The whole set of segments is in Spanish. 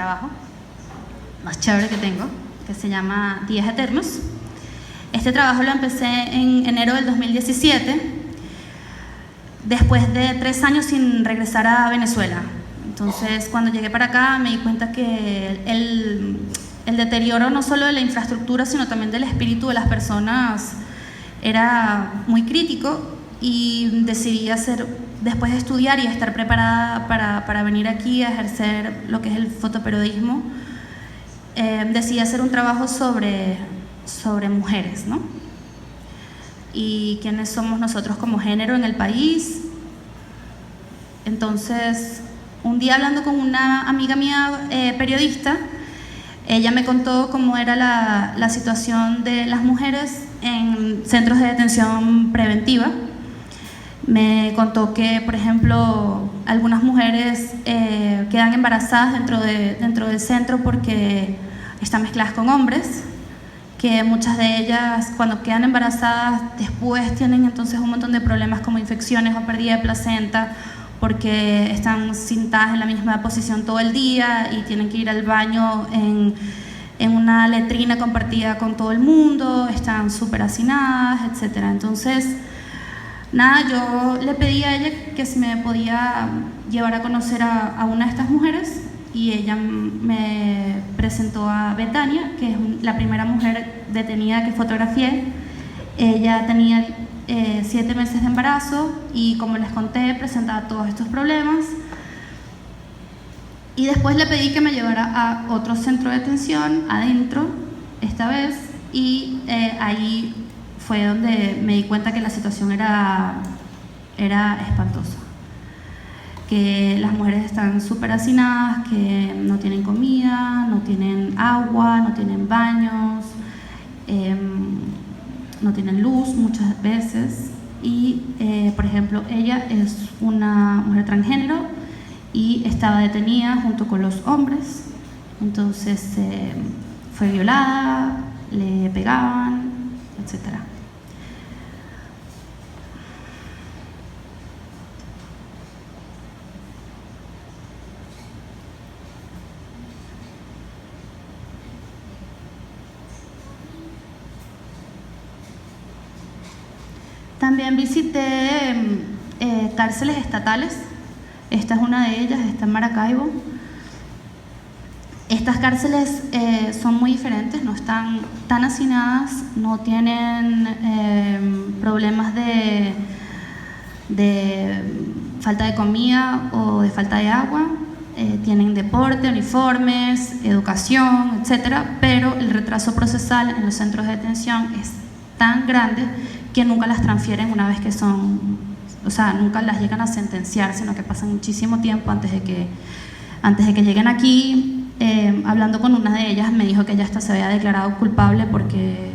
trabajo más chévere que tengo, que se llama Días Eternos. Este trabajo lo empecé en enero del 2017, después de 3 años sin regresar a Venezuela. Entonces, cuando llegué para acá me di cuenta que el deterioro no solo de la infraestructura, sino también del espíritu de las personas era muy crítico, y decidí después de estudiar y estar preparada para venir aquí a ejercer lo que es el fotoperiodismo, decidí hacer un trabajo sobre mujeres, ¿no? Y quiénes somos nosotros como género en el país. Entonces, un día hablando con una amiga mía periodista, ella me contó cómo era la situación de las mujeres en centros de detención preventiva. Me contó que, por ejemplo, algunas mujeres quedan embarazadas dentro del centro porque están mezcladas con hombres, que muchas de ellas, cuando quedan embarazadas, después tienen entonces un montón de problemas como infecciones o pérdida de placenta, porque están sentadas en la misma posición todo el día y tienen que ir al baño en una letrina compartida con todo el mundo, están súper hacinadas, etc. Entonces, nada, yo le pedí a ella que si me podía llevar a conocer a una de estas mujeres, y ella me presentó a Betania, que es la primera mujer detenida que fotografié. Ella tenía 7 meses de embarazo y, como les conté, presentaba todos estos problemas. Y después le pedí que me llevara a otro centro de detención adentro, esta vez, y ahí fue donde me di cuenta que la situación era espantosa, que las mujeres están súper hacinadas, que no tienen comida, no tienen agua, no tienen baños, no tienen luz muchas veces. Y, por ejemplo, ella es una mujer transgénero y estaba detenida junto con los hombres. Entonces fue violada, le pegaban, etc. También visité cárceles estatales. Esta es una de ellas, está en Maracaibo. Estas cárceles son muy diferentes, no están tan hacinadas, no tienen problemas de falta de comida o de falta de agua. Tienen deporte, uniformes, educación, etc. Pero el retraso procesal en los centros de detención es tan grande que nunca las transfieren una vez que son, o sea, nunca las llegan a sentenciar, sino que pasan muchísimo tiempo antes de que lleguen aquí. Hablando con una de ellas, me dijo que ella hasta se había declarado culpable porque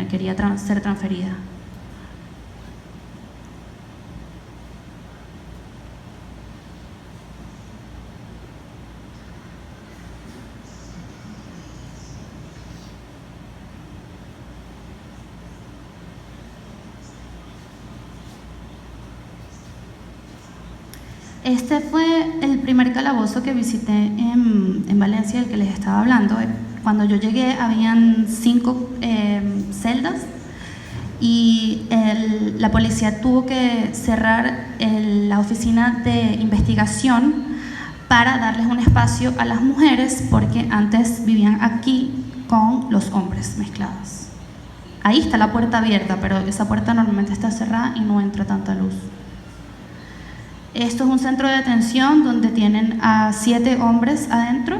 quería ser transferida. Este fue el primer calabozo que visité en Valencia, del que les estaba hablando. Cuando yo llegué habían 5 celdas y la policía tuvo que cerrar la oficina de investigación para darles un espacio a las mujeres, porque antes vivían aquí con los hombres mezclados. Ahí está la puerta abierta, pero esa puerta normalmente está cerrada y no entra tanta luz. Esto es un centro de detención donde tienen a 7 hombres adentro,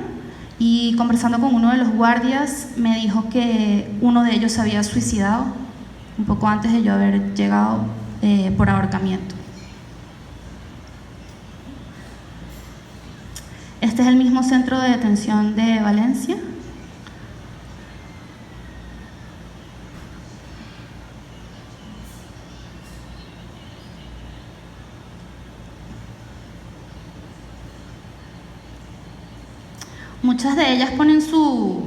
y conversando con uno de los guardias me dijo que uno de ellos se había suicidado un poco antes de yo haber llegado por ahorcamiento. Este es el mismo centro de detención de Valencia. Muchas de ellas ponen su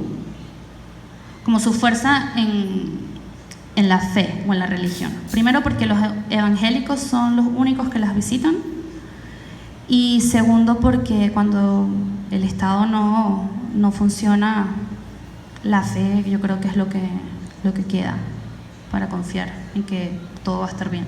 fuerza en la fe o en la religión. Primero porque los evangélicos son los únicos que las visitan, Y segundo, porque cuando el Estado no funciona, la fe yo creo que es lo que queda para confiar en que todo va a estar bien.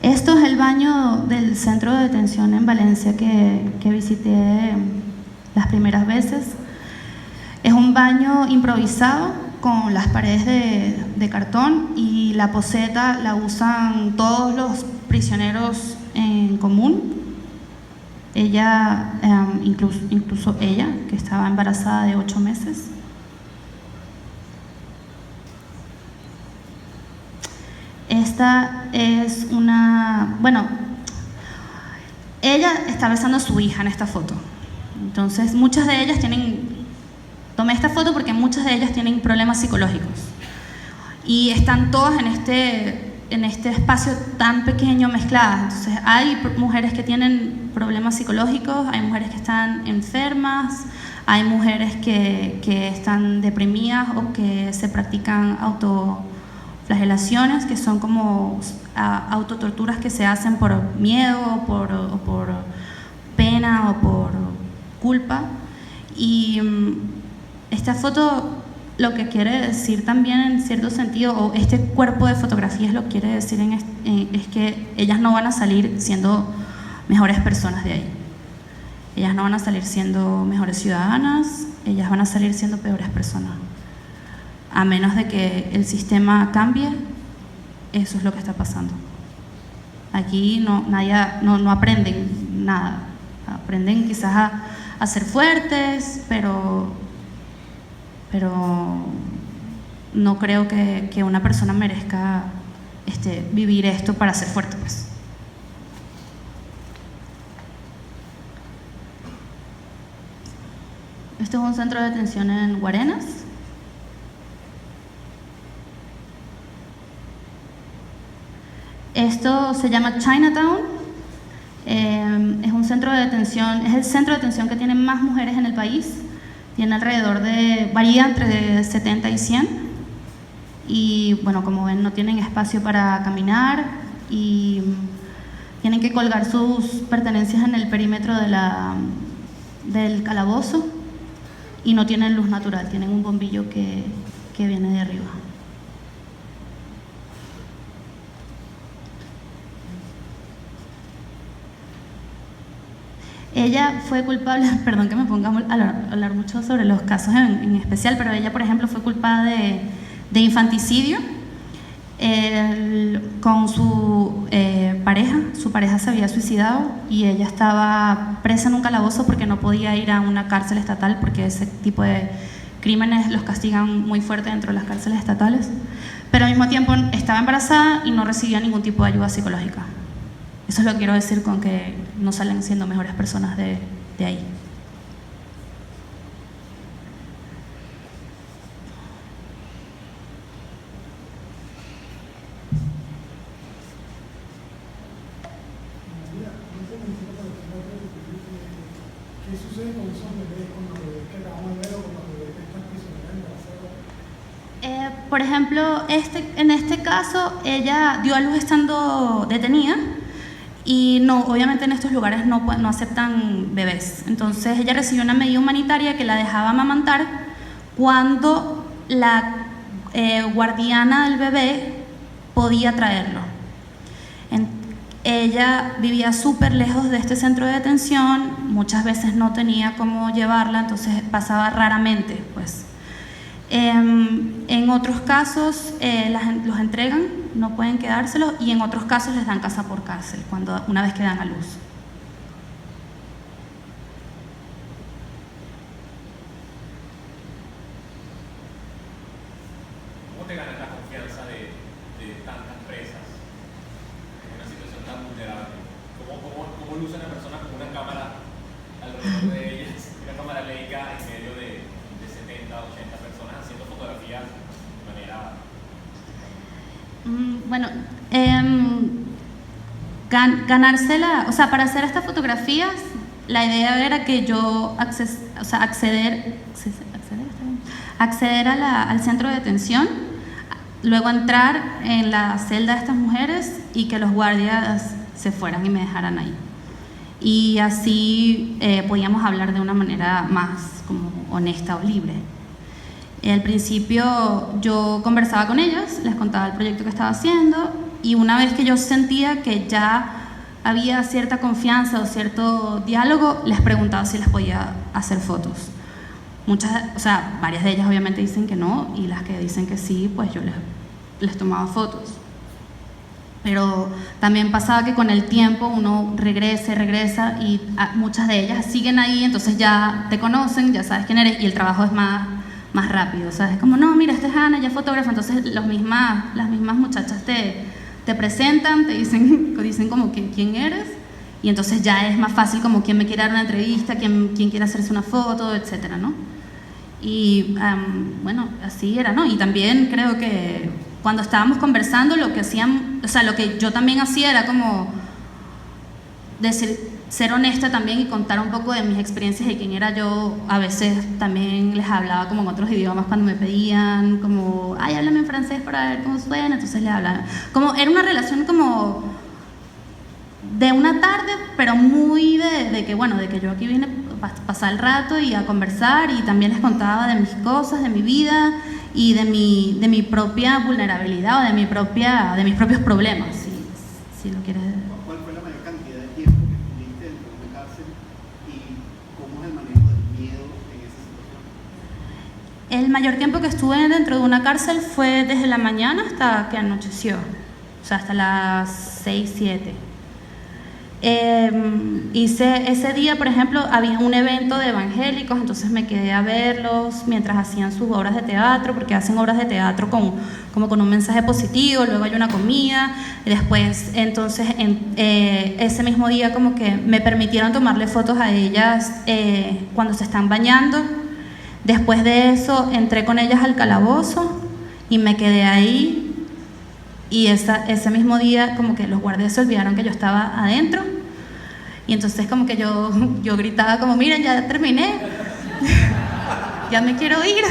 Esto es el baño del centro de detención en Valencia que visité las primeras veces. Es un baño improvisado con las paredes de cartón y la poceta la usan todos los prisioneros en común. Ella, incluso ella, que estaba embarazada de 8 meses. Esta es bueno, ella está besando a su hija en esta foto. Entonces, muchas de ellas tomé esta foto porque muchas de ellas tienen problemas psicológicos. Y están todas en este espacio tan pequeño mezcladas. Entonces, hay mujeres que tienen problemas psicológicos, hay mujeres que están enfermas, hay mujeres que están deprimidas o que se practican autoflagelaciones, que son como autotorturas que se hacen por miedo, o por pena o por culpa. Y esta foto lo que quiere decir también en cierto sentido, o este cuerpo de fotografías lo que quiere decir es que ellas no van a salir siendo mejores personas de ahí. Ellas no van a salir siendo mejores ciudadanas, ellas van a salir siendo peores personas. A menos de que el sistema cambie, eso es lo que está pasando. Aquí no aprenden nada. Aprenden quizás a ser fuertes, pero no creo que una persona merezca vivir esto para ser fuerte, pues. Este es un centro de detención en Guarenas. Esto se llama Chinatown. Es un centro de detención, es el centro de detención que tiene más mujeres en el país. Tiene varía entre 70 y 100. Y bueno, como ven, no tienen espacio para caminar y tienen que colgar sus pertenencias en el perímetro del calabozo y no tienen luz natural, tienen un bombillo que viene de arriba. Ella fue culpable, perdón que me ponga a hablar mucho sobre los casos en especial, pero ella, por ejemplo, fue culpada de infanticidio con su pareja. Su pareja se había suicidado y ella estaba presa en un calabozo porque no podía ir a una cárcel estatal, porque ese tipo de crímenes los castigan muy fuerte dentro de las cárceles estatales. Pero al mismo tiempo estaba embarazada y no recibía ningún tipo de ayuda psicológica. Eso es lo que quiero decir con que no salen siendo mejores personas de ahí. ¿Qué sucede con esos bebés, con los bebés que acabamos de ver o con los bebés que están prisioneros embarazados? Por ejemplo, en este caso, ella dio a luz estando detenida. Y obviamente en estos lugares no aceptan bebés. Entonces ella recibió una medida humanitaria que la dejaba amamantar cuando la guardiana del bebé podía traerlo. Ella vivía súper lejos de este centro de detención, muchas veces no tenía cómo llevarla, entonces pasaba raramente, pues. En otros casos los entregan, no pueden quedárselos, y en otros casos les dan casa por cárcel una vez que dan a luz. ¿Cómo te ganas la confianza de tantas presas en una situación tan vulnerable? ¿Cómo luce una persona con una cámara alrededor de ellas, una cámara Leica en medio de 70, 80 personas haciendo fotografías de manera... Bueno, ganársela, o sea, para hacer estas fotografías, la idea era que yo acceder acceder al centro de detención, luego entrar en la celda de estas mujeres y que los guardias se fueran y me dejaran ahí. Y así podíamos hablar de una manera más como honesta o libre. Al principio yo conversaba con ellas, les contaba el proyecto que estaba haciendo, y una vez que yo sentía que ya había cierta confianza o cierto diálogo, les preguntaba si les podía hacer fotos. Varias de ellas obviamente dicen que no, y las que dicen que sí, pues yo les tomaba fotos. Pero también pasaba que con el tiempo uno regresa y muchas de ellas siguen ahí, entonces ya te conocen, ya sabes quién eres, y el trabajo es más rápido, ¿sabes? Como, no, mira, esta es Ana, ella es fotógrafa, entonces las mismas muchachas te presentan, te dicen como quién eres, y entonces ya es más fácil como quién me quiere dar una entrevista, quién quiere hacerse una foto, etcétera, ¿no? Y bueno, así era, ¿no? Y también creo que cuando estábamos conversando, lo que yo también hacía era como ser honesta también y contar un poco de mis experiencias de quién era yo. A veces también les hablaba como en otros idiomas cuando me pedían, como, ay, háblame en francés para ver cómo suena, entonces les hablaba. Como, era una relación como de una tarde, pero muy de que yo aquí vine a pasar el rato y a conversar, y también les contaba de mis cosas, de mi vida y de mi propia vulnerabilidad o de mis propios problemas, si lo quieres. ¿Cuál fue la mayor cantidad de tiempo que estuviste dentro de una cárcel y cómo es el manejo del miedo en esa situación? El mayor tiempo que estuve dentro de una cárcel fue desde la mañana hasta que anocheció, o sea, hasta las 6, 7. Ese día, por ejemplo, había un evento de evangélicos, entonces me quedé a verlos mientras hacían sus obras de teatro, porque hacen obras de teatro como con un mensaje positivo, luego hay una comida, y después, entonces, ese mismo día como que me permitieron tomarle fotos a ellas cuando se están bañando. Después de eso, entré con ellas al calabozo y me quedé ahí. Y ese mismo día como que los guardias se olvidaron que yo estaba adentro, y entonces como que yo gritaba como, miren, ya terminé, ya me quiero ir,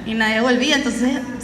y nadie volvía, entonces